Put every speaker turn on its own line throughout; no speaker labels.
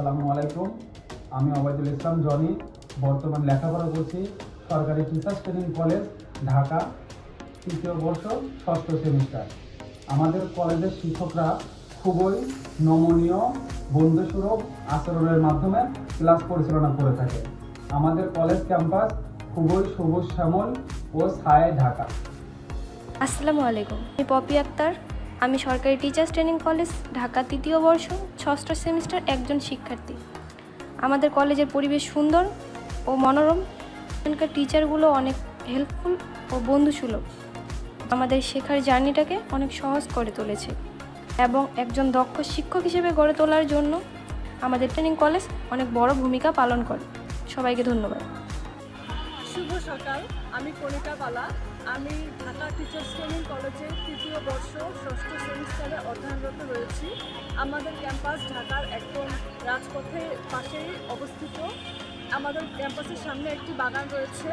আসসালামু আলাইকুম। আমি ওবায়দুল ইসলাম জনি, বর্তমান লেখাপড়া করছি সরকারি টিচার্স ট্রেনিং কলেজ, ঢাকা, ৩য় বর্ষ, ৬ষ্ঠ সেমিস্টার। আমাদের কলেজের শিক্ষকরা খুবই নমনীয়, বন্ধুসুলভ আচরণের মাধ্যমে ক্লাস পরিচালনা করে থাকে। আমাদের কলেজ ক্যাম্পাস খুবই সবুজ শ্যামল ও ছায়ায় ঢাকা।
আসসালামু আলাইকুম, আমি পপি আক্তার। আমি সরকারি টিচার্স ট্রেনিং কলেজ, ঢাকা, ৩য় বর্ষ, ৬ষ্ঠ সেমিস্টার একজন শিক্ষার্থী। আমাদের কলেজের পরিবেশ সুন্দর ও মনোরম। এখানকার টিচারগুলো অনেক হেল্পফুল ও বন্ধুসুলভ। আমাদের শেখার জার্নিটাকে অনেক সহজ করে তুলেছে এবং একজন দক্ষ শিক্ষক হিসেবে গড়ে তোলার জন্য আমাদের ট্রেনিং কলেজ অনেক বড় ভূমিকা পালন করে। সবাইকে ধন্যবাদ।
শুভ সকাল, আমি কণিকা বালা। আমি ঢাকা টিচার্স ট্রেনিং কলেজের ৩য় বর্ষ, ৬ষ্ঠ সেমিস্টারে অধ্যয়নরত রয়েছি। আমাদের ক্যাম্পাস ঢাকার একদম রাজপথের পাশেই অবস্থিত। আমাদের ক্যাম্পাসের সামনে একটি বাগান রয়েছে।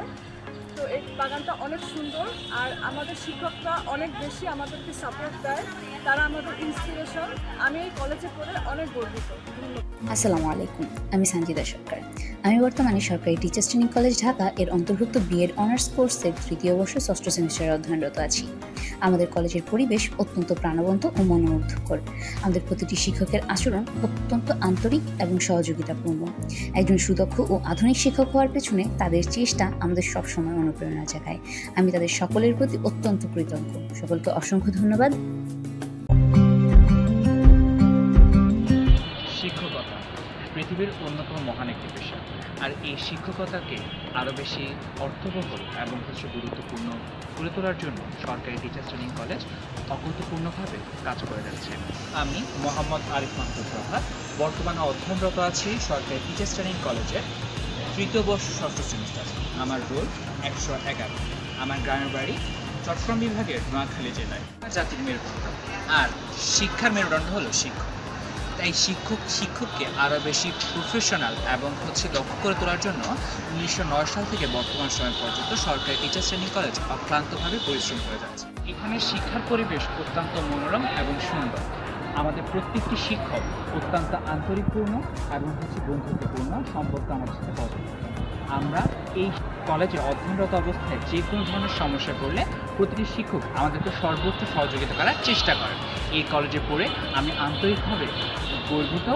তো এই বাগানটা অনেক সুন্দর, আর আমাদের শিক্ষকরা অনেক বেশি আমাদেরকে সাপোর্ট দেয়। তারা আমাদের ইন্সপিরেশন। আমি এই কলেজে পড়ে অনেক গর্বিত। ধন্যবাদ।
আসসালামু আলাইকুম, আমি সঞ্জিদা সরকার। আমি বর্তমানে সরকারি টিচার্স ট্রেনিং কলেজ ঢাকা এর অন্তর্ভুক্ত বিএড অনার্স কোর্সের ৩য় বর্ষ, ৬ষ্ঠ সেমিস্টারে অধ্যয়নরত আছি। আমাদের কলেজের পরিবেশ অত্যন্ত প্রাণবন্ত ও মনোমুগ্ধকর। আমাদের প্রতিটি শিক্ষকের আচরণ অত্যন্ত আন্তরিক এবং সহযোগিতাপূর্ণ। একজন সুদক্ষ ও আধুনিক শিক্ষক হওয়ার পেছনে তাদের চেষ্টা আমাদের সবসময় অনুপ্রেরণা জাগায়। আমি তাদের সকলের প্রতি অত্যন্ত কৃতজ্ঞ। সকলকে অসংখ্য ধন্যবাদ।
শিক্ষকতা পৃথিবীর অন্যতম মহান একটি পেশা, আর এই শিক্ষকতাকে আরও বেশি অর্থবহ এবং গুরুত্বপূর্ণ করে তোলার জন্য সরকারি টিচার্স ট্রেনিং কলেজ অভূতপূর্ণভাবে কাজ করে যাচ্ছে। আমি মোহাম্মদ আরিফ মাহমুদ প্রভাত, বর্তমানে অধ্যয়নরত আছি সরকারি টিচার্স ট্রেনিং কলেজের ৩য় বর্ষ, ৬ষ্ঠ সেমিস্টার। আমার রোল ১১১। আমার গ্রামের বাড়ি চট্টগ্রাম বিভাগের নোয়াখালী জেলায়। জাতির মেরুদণ্ড আর শিক্ষার মেরুদণ্ড হলো শিক্ষক। তাই শিক্ষককে আরও বেশি প্রফেশনাল এবং দক্ষ করে তোলার জন্য ১৯০৯ সাল থেকে বর্তমান সময় পর্যন্ত সরকারি টিচার্স ট্রেনিং কলেজ অক্লান্তভাবে পরিশ্রম করে যাচ্ছে। এখানে শিক্ষার পরিবেশ অত্যন্ত মনোরম এবং সুন্দর। আমাদের প্রত্যেকটি শিক্ষক অত্যন্ত আন্তরিকপূর্ণ এবং বন্ধুত্বপূর্ণ সম্পর্ক আমাদের সাথে বজায় রাখে। আমরা এই কলেজে অধ্যয়নরত অবস্থায় যে কোনো ধরনের সমস্যা পড়লে প্রতিটি শিক্ষক আমাদেরকে সর্বোচ্চ সহযোগিতা করার চেষ্টা করেন। এই কলেজে পড়ে আমি আন্তরিকভাবে গর্বিত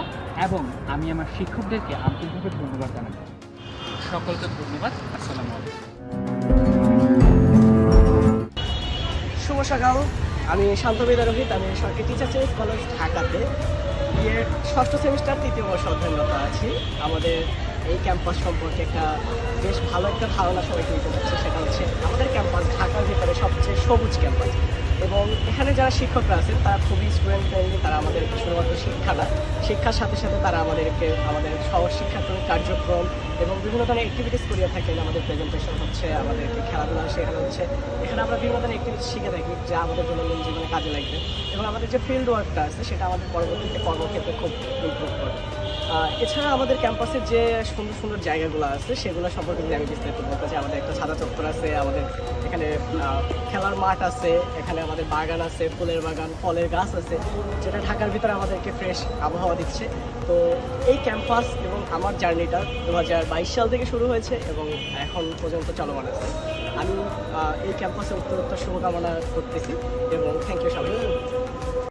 এবং আমি আমার শিক্ষকদেরকে আন্তরিকভাবে ধন্যবাদ জানাই। সকলকে ধন্যবাদ। আসসালামু আলাইকুম।
শুভ সকাল, আমি শান্তবিদা রোহিত। আমি সরকারি টিচার্স ট্রেনিং কলেজ ঢাকাতে বিএড ৬ষ্ঠ সেমিস্টার ৩য় বর্ষ অধ্যয়নরত আছি। আমাদের এই ক্যাম্পাস সম্পর্কে একটা বেশ ভালো একটা ধারণা সবাইকে দিতে যাচ্ছে। সেটা হচ্ছে আমাদের ক্যাম্পাস ঢাকার ভিতরে সবচেয়ে সবুজ ক্যাম্পাস, এবং এখানে যারা শিক্ষকরা আছেন তারা খুবই স্টুডেন্ট ফ্রেন্ডলি। তারা আমাদের শুধুমাত্র শিক্ষা না, শিক্ষার সাথে সাথে তারা আমাদেরকে আমাদের সহশিক্ষাত্মক কার্যক্রম এবং বিভিন্ন ধরনের অ্যাক্টিভিটিস করিয়ে থাকেন। আমাদের প্রেজেন্টেশন হচ্ছে, আমাদেরকে খেলাধুলা শেখানো হচ্ছে। এখানে আমরা বিভিন্ন ধরনের অ্যাক্টিভিটিস শিখে থাকি যা আমাদের দৈনন্দিন জীবনে কাজে লাগবে, এবং আমাদের যে ফিল্ড ওয়ার্কটা আছে সেটা আমাদের পরবর্তীতে কর্মক্ষেত্রে খুব ইমপ্রুভ করে। এছাড়া আমাদের ক্যাম্পাসের যে সুন্দর সুন্দর জায়গাগুলো আছে সেগুলো সম্পর্কে যদি আমি বিস্তারিত বলতে চাই, আমাদের একটা সাদা চত্বর আছে, আমাদের এখানে খেলার মাঠ আছে, এখানে আমাদের বাগান আছে, ফুলের বাগান, ফলের গাছ আছে, যেটা ঢাকার ভিতরে আমাদেরকে ফ্রেশ আবহাওয়া দিচ্ছে। তো এই ক্যাম্পাস এবং আমার জার্নিটা 2022 সাল থেকে শুরু হয়েছে এবং এখন পর্যন্ত চলমান আছে। আমি এই ক্যাম্পাসে উত্তরোত্তর শুভকামনা করতেছি এবং থ্যাংক